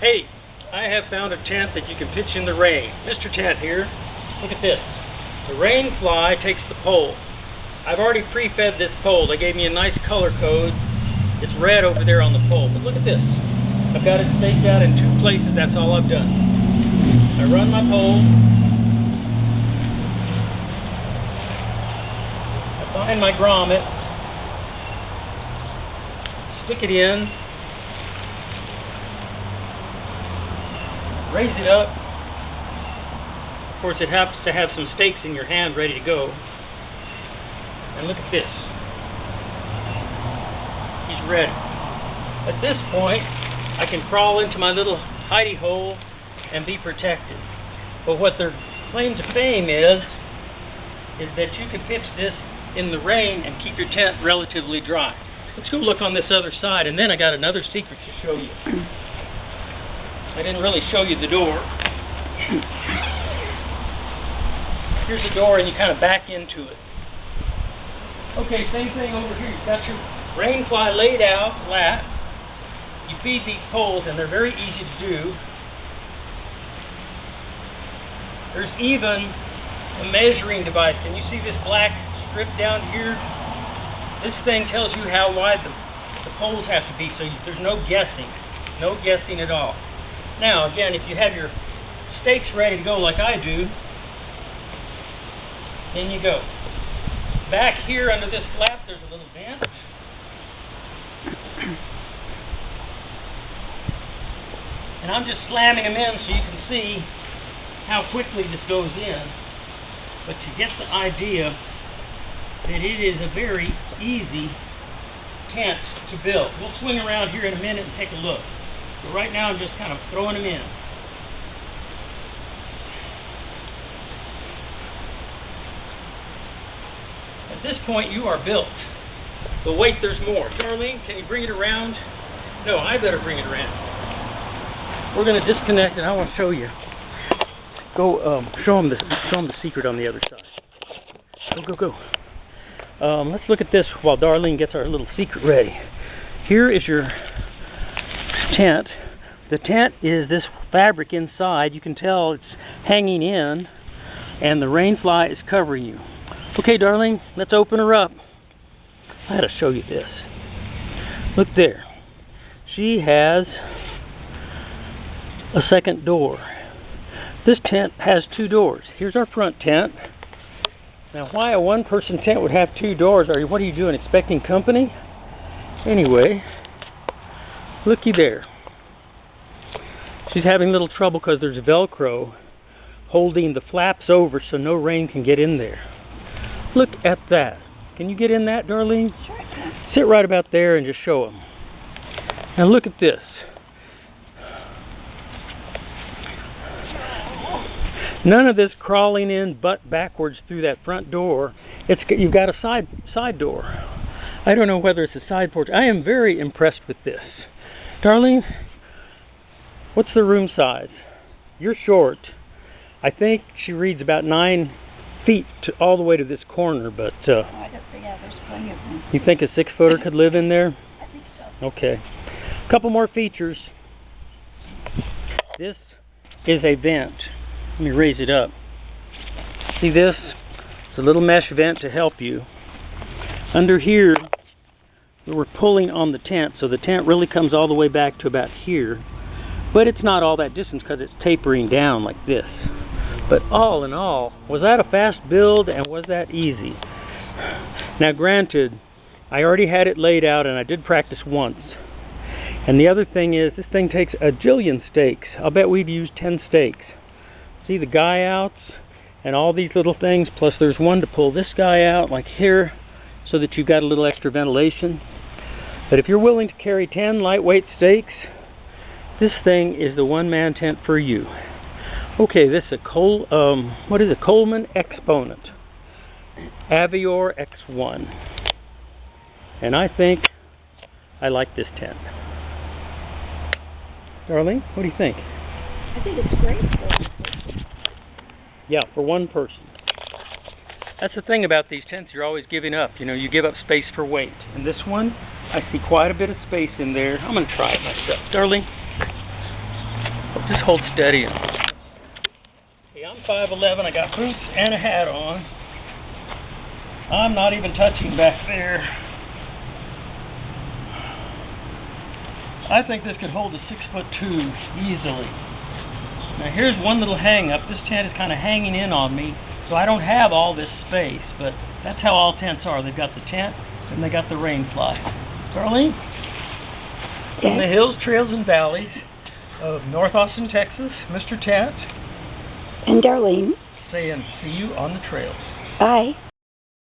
Hey, I have found a tent that you can pitch in the rain. Mr. Tent here. Look at this. The rain fly takes the pole. I've already pre-fed this pole. They gave me a nice color code. It's red over there on the pole. But look at this. I've got it staked out in 2 places. That's all I've done. I run my pole. I find my grommet. Stick it in. Raise it up. Of course, it has to have some stakes in your hand ready to go. And look at this. He's ready. At this point, I can crawl into my little hidey hole and be protected. But what their claim to fame is that you can pitch this in the rain and keep your tent relatively dry. Let's go look on this other side, and then I got another secret to show you. I didn't really show you the door. Here's the door, and you kind of back into it. Okay, same thing over here. You've got your rain fly laid out flat. You feed these poles, and they're very easy to do. There's even a measuring device. Can you see this black strip down here? This thing tells you how wide the poles have to be, so there's no guessing. No guessing at all. Now, again, if you have your stakes ready to go like I do, in you go. Back here under this flap, there's a little vent. And I'm just slamming them in so you can see how quickly this goes in. But to get the idea that it is a very easy tent to build. We'll swing around here in a minute and take a look. But right now I'm just kind of throwing them in. At this point you are built. But wait, there's more. Darlene, can you bring it around? No, I better bring it around. We're going to disconnect and I want to show you. Go show them the secret on the other side. Go. Let's look at this while Darlene gets our little secret ready. Here is your tent. The tent is this fabric inside. You can tell it's hanging in, and the rain fly is covering you. Okay, Darlene, let's open her up. I had to show you this. Look there. She has a second door. This tent has 2 doors. Here's our front tent. Now, why a one-person tent would have 2 doors? What are you doing, expecting company? Anyway, looky there. She's having a little trouble because there's Velcro holding the flaps over so no rain can get in there. Look at that. Can you get in that, Darlene? Sure. Sit right about there and just show them. Now look at this. None of this crawling in butt backwards through that front door. You've got a side door. I don't know whether it's a side porch. I am very impressed with this. Darlene, what's the room size? You're short. I think she reads about 9 feet all the way to this corner, but I don't think there's plenty of room. You think a 6-footer could live in there? I think so. Okay. A couple more features. This is a vent. Let me raise it up. See this? It's a little mesh vent to help you. Under here, we're pulling on the tent, so the tent really comes all the way back to about here. But it's not all that distance because it's tapering down like this. But all in all, was that a fast build and was that easy? Now granted, I already had it laid out and I did practice once. And the other thing is, this thing takes a jillion stakes. I'll bet we've used 10 stakes. See the guy outs and all these little things, plus there's one to pull this guy out like here so that you've got a little extra ventilation. But if you're willing to carry 10 lightweight stakes, this thing is the one-man tent for you. Okay, this is a Coleman Exponent. Avior X1. And I think I like this tent. Darlene, what do you think? I think it's great for one person. Yeah, for one person. That's the thing about these tents, you're always giving up. You know, you give up space for weight. And this one, I see quite a bit of space in there. I'm going to try it myself. Darlene? Just hold steady. Okay, I'm 5'11", I got boots and a hat on. I'm not even touching back there. I think this could hold a 6'2" easily. Now here's one little hang up. This tent is kind of hanging in on me, so I don't have all this space, but that's how all tents are. They've got the tent and they got the rain fly. Darlene? From the hills, trails, and valleys of North Austin, Texas, Mr. Tent and Darlene saying, see you on the trails. bye.